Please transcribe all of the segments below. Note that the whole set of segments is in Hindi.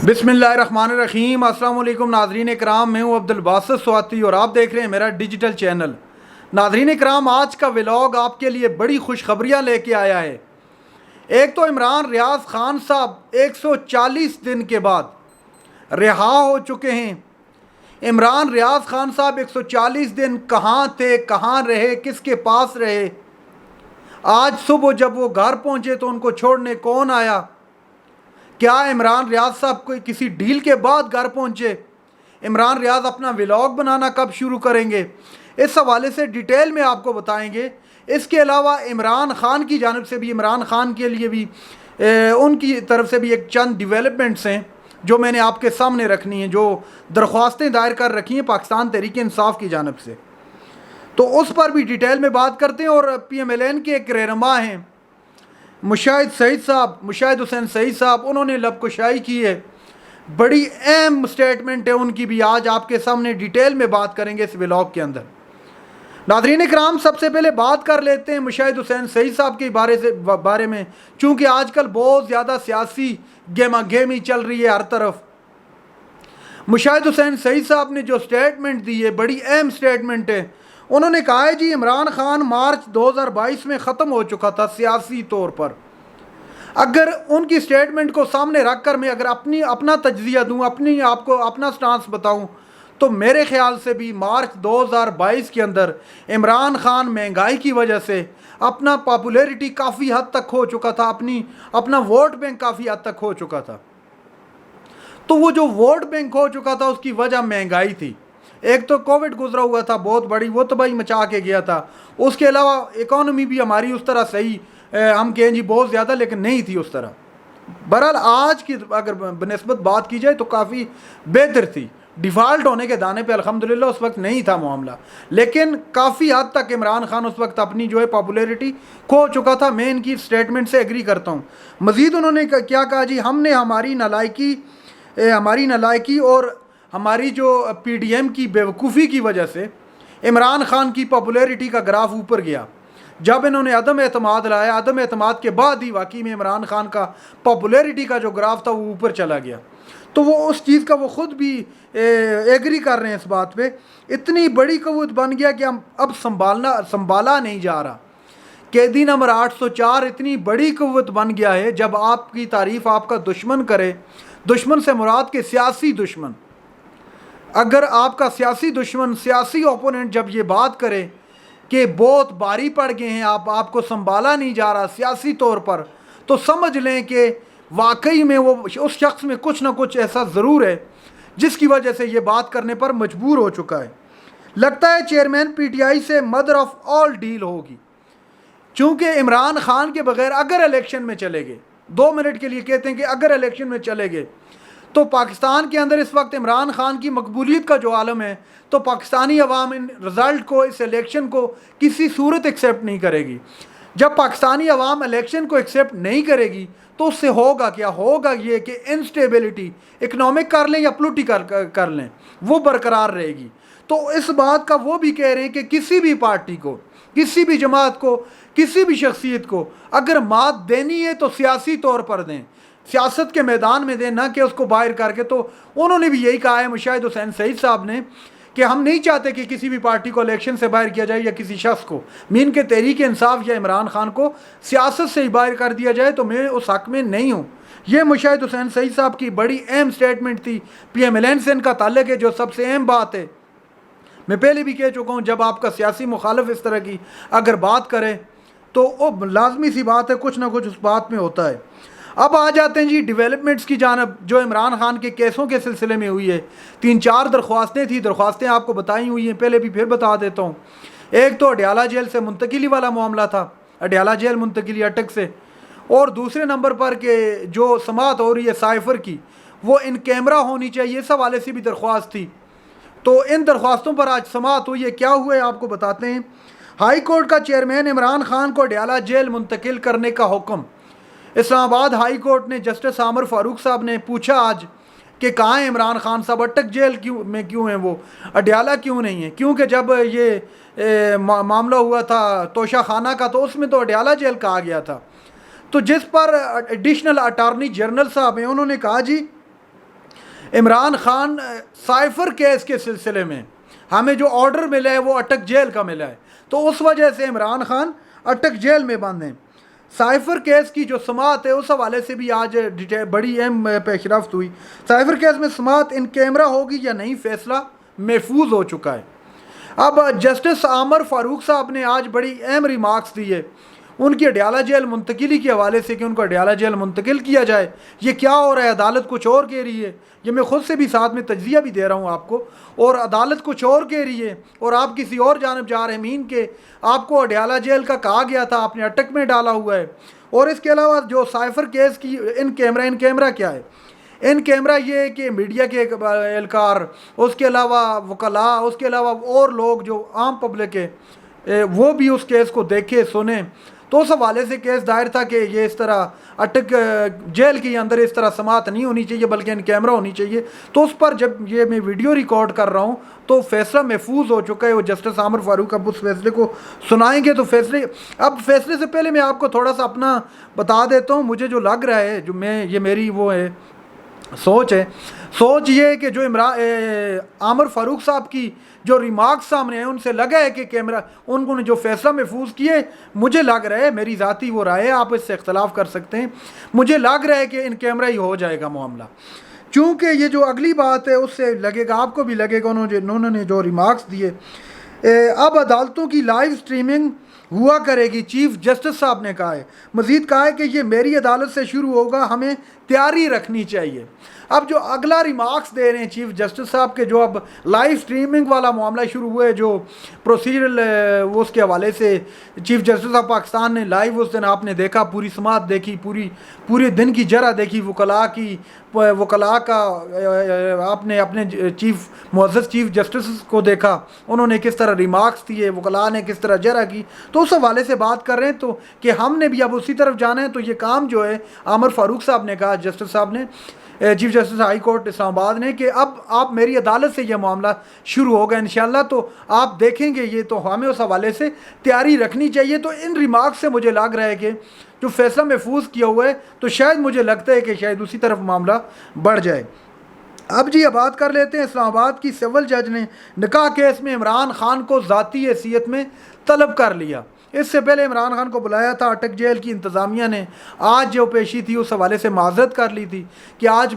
बिस्मिल्लाहिर्रहमानिर्रहीम। अस्सलाम वालेकुम नाज़रीन कराम, मैं हूँ अब्दुल बासित स्वाति और आप देख रहे हैं मेरा डिजिटल चैनल। नाज़रीन कराम, आज का व्लॉग आपके लिए बड़ी खुशखबरियाँ लेके आया है। एक तो इमरान रियाज खान साहब 140 दिन के बाद रिहा हो चुके हैं। इमरान रियाज खान साहब 140 दिन कहाँ थे, कहाँ रहे, किसके पास रहे? आज सुबह जब वो घर पहुँचे तो उनको छोड़ने कौन आया? क्या इमरान रियाज साहब कोई किसी डील के बाद घर पहुंचे? इमरान रियाज अपना व्लॉग बनाना कब शुरू करेंगे? इस हवाले से डिटेल में आपको बताएंगे। इसके अलावा इमरान खान की जानिब से भी, इमरान खान के लिए भी उनकी तरफ से भी एक चंद डेवलपमेंट्स हैं जो मैंने आपके सामने रखनी हैं, जो दरख्वास्तें दायर कर रखी हैं पाकिस्तान तहरीक इंसाफ की जानिब से, तो उस पर भी डिटेल में बात करते हैं। और PMLN के एक रहनुमा हैं मुशाहिद सईद साहब, मुशाहिद हुसैन सईद साहब, उन्होंने लबकुशाई की है। बड़ी अहम स्टेटमेंट है उनकी भी, आज आपके सामने डिटेल में बात करेंगे इस व्लॉग के अंदर। नाज़रीन इकराम, सबसे पहले बात कर लेते हैं मुशाहिद हुसैन सईद साहब के बारे में, चूँकि आजकल बहुत ज़्यादा सियासी गेमा गेमी चल रही है हर तरफ। मुशाहिद हुसैन सईद साहब ने जो स्टेटमेंट दी है, बड़ी अहम स्टेटमेंट है। उन्होंने कहा है जी, इमरान खान मार्च 2022 में ख़त्म हो चुका था सियासी तौर पर। अगर उनकी स्टेटमेंट को सामने रख कर मैं अगर अपना तज्जिया दूँ, आपको अपना स्टांस बताऊँ, तो मेरे ख्याल से भी मार्च 2022 के अंदर इमरान खान महंगाई की वजह से अपना पॉपुलैरिटी काफ़ी हद तक खो चुका था, अपना वोट बैंक काफ़ी हद तक खो चुका था। तो वो जो वोट बैंक हो चुका था उसकी वजह महंगाई थी। एक तो कोविड गुजरा हुआ था बहुत बड़ी, वो तबाही मचा के गया था। उसके अलावा इकॉनमी भी हमारी उस तरह सही, हम कहें जी बहुत ज़्यादा, लेकिन नहीं थी उस तरह। बहरहाल आज की अगर बनिस्बत बात की जाए तो काफ़ी बेहतर थी। डिफ़ॉल्ट होने के दाने पे अल्हम्दुलिल्लाह उस वक्त नहीं था मामला, लेकिन काफ़ी हद तक इमरान खान उस वक्त अपनी जो है पॉपुलैरिटी खो चुका था। मैं इनकी स्टेटमेंट से एग्री करता हूँ। मज़ीद उन्होंने क्या कहा जी, हमने हमारी नालायकी और हमारी जो PDM की बेवकूफ़ी की वजह से इमरान खान की पॉपुलैरिटी का ग्राफ ऊपर गया। जब इन्होंने अदम एतमाद लाया, अदम एतमाद के बाद ही वाकई में इमरान खान का पॉपुलैरिटी का जो ग्राफ था वो ऊपर चला गया। तो वो उस चीज़ का वो ख़ुद भी एग्री कर रहे हैं इस बात पे। इतनी बड़ी क़ुव्वत बन गया कि हम अब संभाला नहीं जा रहा। कैदी नंबर 804 इतनी बड़ी क़ुव्वत बन गया है, जब आपकी तारीफ़ आपका दुश्मन करे, दुश्मन से मुराद के सियासी दुश्मन, अगर आपका सियासी दुश्मन, सियासी ओपोनेंट जब ये बात करे कि बहुत भारी पड़ गए हैं, आपको संभाला नहीं जा रहा सियासी तौर पर, तो समझ लें कि वाकई में वो उस शख्स में कुछ ना कुछ ऐसा ज़रूर है जिसकी वजह से ये बात करने पर मजबूर हो चुका है। लगता है चेयरमैन PTI से मदर ऑफ ऑल डील होगी, चूँकि इमरान खान के बगैर अगर इलेक्शन में चले गए, 2 मिनट के लिए कहते हैं कि अगर इलेक्शन में चले गए, तो पाकिस्तान के अंदर इस वक्त इमरान खान की मकबूलियत का जो आलम है, तो पाकिस्तानी अवाम इन रिज़ल्ट को, इस इलेक्शन को किसी सूरत एक्सेप्ट नहीं करेगी। जब पाकिस्तानी अवाम इलेक्शन को एक्सेप्ट नहीं करेगी तो उससे होगा क्या? होगा ये कि इंस्टेबिलिटी, इकनॉमिक कर लें या पोलिटिकल कर लें, वो बरकरार रहेगी। तो इस बात का वो भी कह रहे हैं कि किसी भी पार्टी को, किसी भी जमात को, किसी भी शख्सियत को अगर मात देनी है तो सियासी तौर पर दें, सियासत के मैदान में दें, ना कि उसको बाहर करके। तो उन्होंने भी यही कहा है मुशाहिद हुसैन सईद साहब ने कि हम नहीं चाहते कि किसी भी पार्टी को इलेक्शन से बाहर किया जाए या किसी शख्स को, मीन के तहरीक इंसाफ या इमरान खान को सियासत से ही बाहर कर दिया जाए, तो मैं उस हक़ में नहीं हूँ। ये मुशाहिद हुसैन सईद साहब की बड़ी अहम स्टेटमेंट थी। PMLN से इनका ताल्लुक है, जो सबसे अहम बात है। मैं पहले भी कह चुका हूँ, जब आपका सियासी मुखालिफ इस तरह की अगर बात करे तो वो लाजमी सी बात है, कुछ ना कुछ उस बात में होता है। अब आ जाते हैं जी डेवलपमेंट्स की जानब, जो इमरान खान के केसों के सिलसिले में हुई है। 3-4 दरख्वास्तें थी, दरख्वास्तें आपको बताई हुई हैं, पहले भी फिर बता देता हूँ। एक तो अडयाला जेल से मुंतकिली वाला मामला था, अडयाला जेल मुंतकिली अटक से, और दूसरे नंबर पर के जो समाअत हो रही है साइफर की, वो इन कैमरा होनी चाहिए, इस हवाले से भी दरख्वास्त थी। तो इन दरख्वास्तों पर आज समाअत हुई है। क्या हुआ है आपको बताते हैं। हाई कोर्ट का चेयरमैन इमरान खान को अडयाला जेल मुंतकिल करने का हुक्म। इस्लामाबाद हाई कोर्ट ने जस्टिस आमिर फारूक साहब ने पूछा आज कि कहाँ है इमरान खान साहब, अटक जेल क्यों हैं, वो अडयाला क्यों नहीं है? क्योंकि जब ये मामला हुआ था तोशा खाना का, तो उसमें तो अडयाला जेल कहा गया था। तो जिस पर एडिशनल अटॉर्नी जनरल साहब हैं, उन्होंने कहा जी इमरान खान साइफर केस के सिलसिले में हमें जो ऑर्डर मिला है वो अटक जेल का मिला है, तो उस वजह से इमरान खान अटक जेल में बंद हैं। साइफर केस की जो समाअत है उस हवाले से भी आज बड़ी अहम पेशरफ्त हुई। साइफर केस में समाअत इन कैमरा होगी या नहीं, फैसला महफूज हो चुका है। अब जस्टिस आमर फारूक साहब ने आज बड़ी अहम रिमार्क्स दी है उनकी अडयाला जेल मुंतकिली के हवाले से कि उनको अडयाला जेल मुंतकिल किया जाए। ये क्या हो रहा है, अदालत कुछ और कह रही है, ये मैं ख़ुद से भी साथ में तज्जिया भी दे रहा हूँ आपको, और अदालत कुछ और कह रही है और आप किसी और जानब जा रहे हैं। मीन के आपको अडयाला जेल का कहा गया था, आपने अटक में डाला हुआ है। और इसके अलावा जो साइफर केस की इन कैमरा क्या है, इन कैमरा ये है कि मीडिया के एहलकार, उसके अलावा वकला, उसके अलावा और लोग जो आम पब्लिक है वो भी उस केस को देखे सुने। तो उस हवाले से केस दायर था कि ये इस तरह अटक जेल के अंदर इस तरह समाअत नहीं होनी चाहिए बल्कि इन कैमरा होनी चाहिए। तो उस पर जब ये मैं वीडियो रिकॉर्ड कर रहा हूँ तो फैसला महफूज हो चुका है। वो जस्टिस आमर फारूक अब उस फैसले को सुनाएंगे। तो फैसले से पहले मैं आपको थोड़ा सा अपना बता देता हूँ। मुझे जो लग रहा है, जो ये मेरी वो है सोच ये है कि जो आमर फारूक साहब की जो रिमार्क्स सामने हैं उनसे लगा है कि कैमरा उन्होंने जो फैसला महफूज किए, मुझे लग रहा है, मेरी ज़ाती वो राय है, आप इससे इख्तलाफ कर सकते हैं, मुझे लग रहा है कि इन कैमरा ही हो जाएगा मामला। चूँकि ये जो अगली बात है उससे लगेगा, आपको भी लगेगा, उन्होंने जो रिमार्क्स दिए, अब अदालतों की लाइव स्ट्रीमिंग हुआ करेगी, चीफ जस्टिस साहब ने कहा है। मज़ीद कहा है कि ये मेरी अदालत से शुरू होगा, हमें तैयारी रखनी चाहिए। अब जो अगला रिमार्क्स दे रहे हैं चीफ जस्टिस साहब के, जो अब लाइव स्ट्रीमिंग वाला मामला शुरू हुआ है, जो प्रोसीजरल वो उसके हवाले से चीफ जस्टिस ऑफ पाकिस्तान ने लाइव उस दिन आपने देखा, पूरी समाअत देखी, पूरे दिन की जरा देखी, वकला का आपने अपने मुअज़्ज़ज़ चीफ जस्टिस को देखा, उन्होंने किस तरह रिमार्क्स दिए, वकला ने किस तरह जरा की। तो उस हवाले से बात कर रहे हैं तो कि हमने भी अब उसी तरफ जाना है। तो ये काम जो है आमर फारूक साहब ने कहा, जस्टिस साहब ने, chief justice high court Islamabad ने, कि अब आप मेरी अदालत से यह मामला शुरू होगा इंशाल्लाह, तो आप देखेंगे ये, तो हमें उस हवाले से तैयारी रखनी चाहिए। तो इन रिमार्क से मुझे लग रहा है कि जो फैसला महफूज किया हुआ है, तो शायद मुझे लगता है कि शायद उसी तरफ मामला बढ़ जाए। अब जी अब बात कर लेते हैं, इस्लामाबाद की सिविल जज ने निकाह केस में इमरान खान को ज़ाती हैसियत में तलब कर लिया। इससे पहले इमरान खान को बुलाया था अटक जेल की इंतज़ामिया ने। आज जो पेशी थी उस हवाले से माजरत कर ली थी कि आज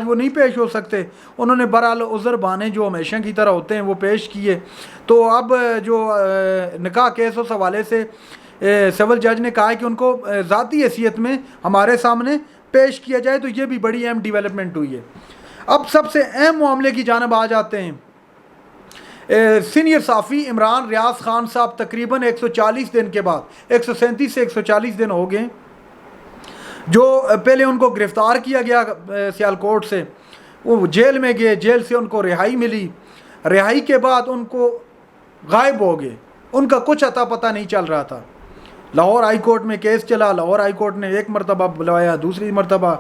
वो नहीं पेश हो सकते। उन्होंने बहरहाल उज़र बहाने जो हमेशा की तरह होते हैं वो पेश किए। तो अब जो निकाह केस उस हवाले से सिविल जज ने कहा है कि उनको ज़ाती हैसियत में हमारे सामने पेश किया जाए। तो ये भी बड़ी अहम डेवलपमेंट हुई है। अब सबसे अहम मामले की जानिब आ जाते हैं। सीनियर साफ़ी इमरान रियाज खान साहब तकरीबन 140 दिन के बाद, 137 से 140 दिन हो गए, जो पहले उनको गिरफ़्तार किया गया सियालकोट से, वो जेल में गए, जेल से उनको रिहाई मिली, रिहाई के बाद उनको गायब हो गए, उनका कुछ अता पता नहीं चल रहा था। लाहौर हाई कोर्ट में केस चला, लाहौर हाई कोर्ट ने एक मरतबा बुलाया, दूसरी मरतबा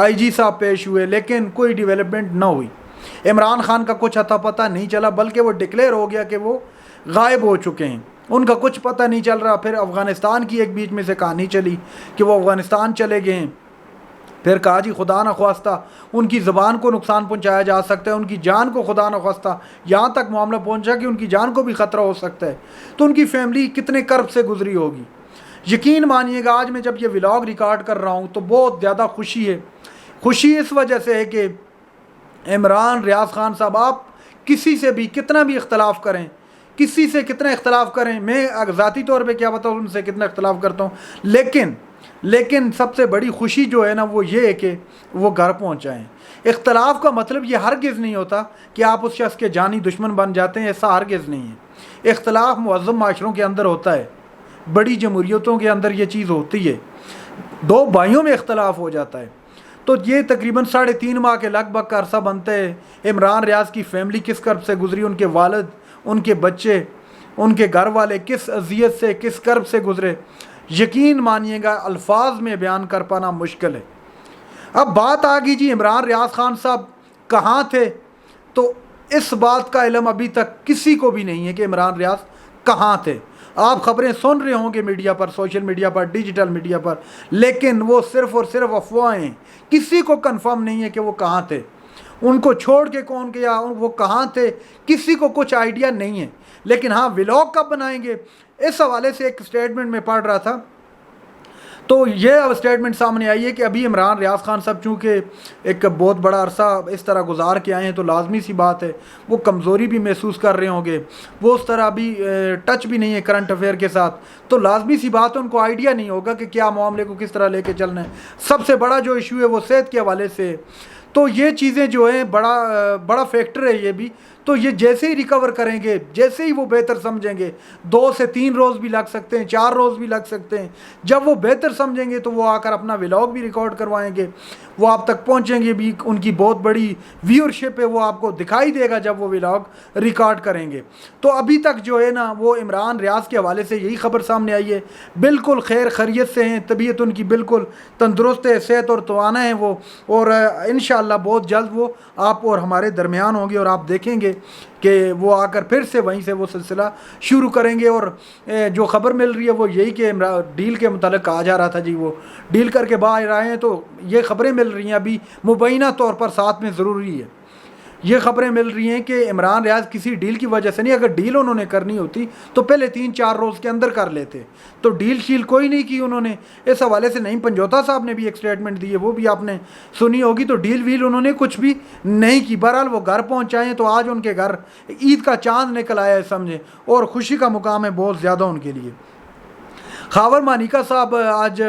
IG साहब पेश हुए, लेकिन कोई डेवलपमेंट ना हुई। इमरान खान का कुछ अता पता नहीं चला, बल्कि वो डिक्लेयर हो गया कि वो गायब हो चुके हैं, उनका कुछ पता नहीं चल रहा। फिर अफ़गानिस्तान की एक बीच में से कहानी चली कि वो अफ़गानिस्तान चले गए हैं। फिर कहा जी खुदा न ख्वास्ता उनकी ज़बान को नुकसान पहुंचाया जा सकता है, उनकी जान को खुदा न ख्वास्ता यहाँ तक मामला पहुंचा कि उनकी जान को भी ख़तरा हो सकता है। तो उनकी फैमिली कितने कर्ब से गुजरी होगी। यकीन मानिएगा, आज मैं जब ये व्लॉग रिकॉर्ड कर रहा हूँ तो बहुत ज़्यादा खुशी है। खुशी इस वजह से है कि इमरान रियाज खान साहब, आप किसी से भी कितना भी इख्तलाफ करें, किसी से कितना इख्तलाफ करें, मैं ज़ाती तौर पे क्या बताऊँ उनसे कितना इख्तलाफ करता हूँ, लेकिन सबसे बड़ी खुशी जो है ना वो ये है कि वो घर पहुँचाएँ। इख्तलाफ का मतलब ये हरगिज़ नहीं होता कि आप उस शख्स के जानी दुश्मन बन जाते हैं, ऐसा हरगिज़ नहीं है। इख्तलाफ मुअज़्ज़म माशरों के अंदर होता है, बड़ी जमहूरियतों के अंदर ये चीज़ होती है, दो भाइयों में इख्तलाफ हो जाता है। तो ये तकरीबन 3.5 माह के लगभग का अरसा बनता है। इमरान रियाज की फ़ैमिली किस कर्ब से गुजरी, उनके वालिद, उनके बच्चे, उनके घर वाले किस अजियत से, किस कर्ब से गुजरे, यकीन मानिएगा अल्फाज में बयान कर पाना मुश्किल है। अब बात आ गई जी इमरान रियाज खान साहब कहाँ थे, तो इस बात का इल्म अभी तक किसी को भी नहीं है कि इमरान रियाज कहाँ थे। आप ख़बरें सुन रहे होंगे मीडिया पर, सोशल मीडिया पर, डिजिटल मीडिया पर, लेकिन वो सिर्फ़ और सिर्फ अफवाहें, किसी को कंफर्म नहीं है कि वो कहाँ थे, उनको छोड़ के कौन गया, वो कहाँ थे, किसी को कुछ आइडिया नहीं है। लेकिन हाँ, व्लॉग कब बनाएंगे, इस हवाले से एक स्टेटमेंट में पढ़ रहा था, तो ये अब स्टेटमेंट सामने आई है कि अभी इमरान रियाज खान साहब चूँकि एक बहुत बड़ा अरसा इस तरह गुजार के आए हैं, तो लाजमी सी बात है वो कमज़ोरी भी महसूस कर रहे होंगे, वो उस तरह अभी टच भी नहीं है करंट अफेयर के साथ, तो लाजमी सी बात है उनको आइडिया नहीं होगा कि क्या मामले को किस तरह लेके चलना है। सबसे बड़ा जो इशू है वो सेहत के हवाले से, तो ये चीज़ें जो हैं बड़ा फैक्टर है ये भी। तो ये जैसे ही रिकवर करेंगे, जैसे ही वो बेहतर समझेंगे, 2 से 3 रोज़ भी लग सकते हैं, 4 रोज़ भी लग सकते हैं, जब वो बेहतर समझेंगे तो वो आकर अपना व्लॉग भी रिकॉर्ड करवाएंगे, वो आप तक पहुंचेंगे भी, उनकी बहुत बड़ी व्यूअरशिप है, वो आपको दिखाई देगा जब वो व्लॉग रिकॉर्ड करेंगे। तो अभी तक जो है ना वो इमरान रियाज के हवाले से यही खबर सामने आई है, बिल्कुल खैर खैरियत से हैं, तबीयत उनकी बिल्कुल तंदुरुस्त है, सेहत और तवाना है वो, और इंशाअल्लाह बहुत जल्द वो आप और हमारे दरमियान होंगे और आप देखेंगे कि वो आकर फिर से वहीं से वो सिलसिला शुरू करेंगे। और जो ख़बर मिल रही है वो यही कि डील के मुतालिक कहा जा रहा था जी, वो डील करके बाहर आए हैं, तो ये ख़बरें मिल रही हैं अभी मुबैना तौर पर, साथ में ज़रूरी है ये ख़बरें मिल रही हैं कि इमरान रियाज किसी डील की वजह से नहीं, अगर डील उन्होंने करनी होती तो पहले 3-4 रोज़ के अंदर कर लेते, तो डील शील कोई नहीं की उन्होंने। इस हवाले से नईम पंजोता साहब ने भी एक स्टेटमेंट दी है, वो भी आपने सुनी होगी, तो डील वील उन्होंने कुछ भी नहीं की। बहरहाल वो घर पहुँचाएँ तो आज उनके घर ईद का चाँद निकल आया है समझें, और ख़ुशी का मुकाम है बहुत ज़्यादा उनके लिए। खावर मानिका साहब आज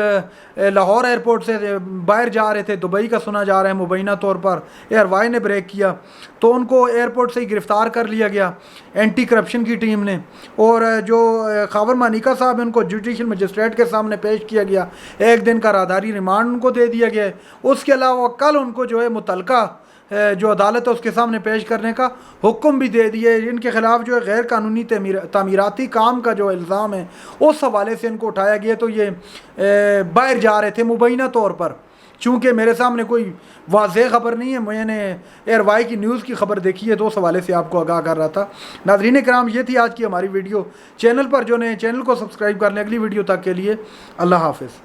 लाहौर एयरपोर्ट से बाहर जा रहे थे, दुबई का सुना जा रहा है मुबैना तौर पर एयरवाई ने ब्रेक किया, तो उनको एयरपोर्ट से ही गिरफ़्तार कर लिया गया एंटी करप्शन की टीम ने, और जो खावर मानिका साहब हैं उनको जुडिशल मजिस्ट्रेट के सामने पेश किया गया, 1 दिन का राहदारी रिमांड उनको दे दिया गया है। उसके अलावा कल उनको जो है मुतलका जो अदालत है उसके सामने पेश करने का हुक्म भी दे दिए। इनके ख़िलाफ़ जो है गैर कानूनी तामीराती काम का जो इल्ज़ाम है उस हवाले से इनको उठाया गया, तो ये बाहर जा रहे थे मुबैना तौर पर। चूँकि मेरे सामने कोई वाज़ेह ख़बर नहीं है, मैंने एयरवाई की न्यूज़ की ख़बर देखी है, तो उस हवाले से आपको आगाह कर रहा था। नाज़रीन कराम, ये थी आज की हमारी वीडियो। चैनल पर जो नए चैनल को सब्सक्राइब कर लें। अगली वीडियो तक के लिए अल्लाह हाफ़िज़।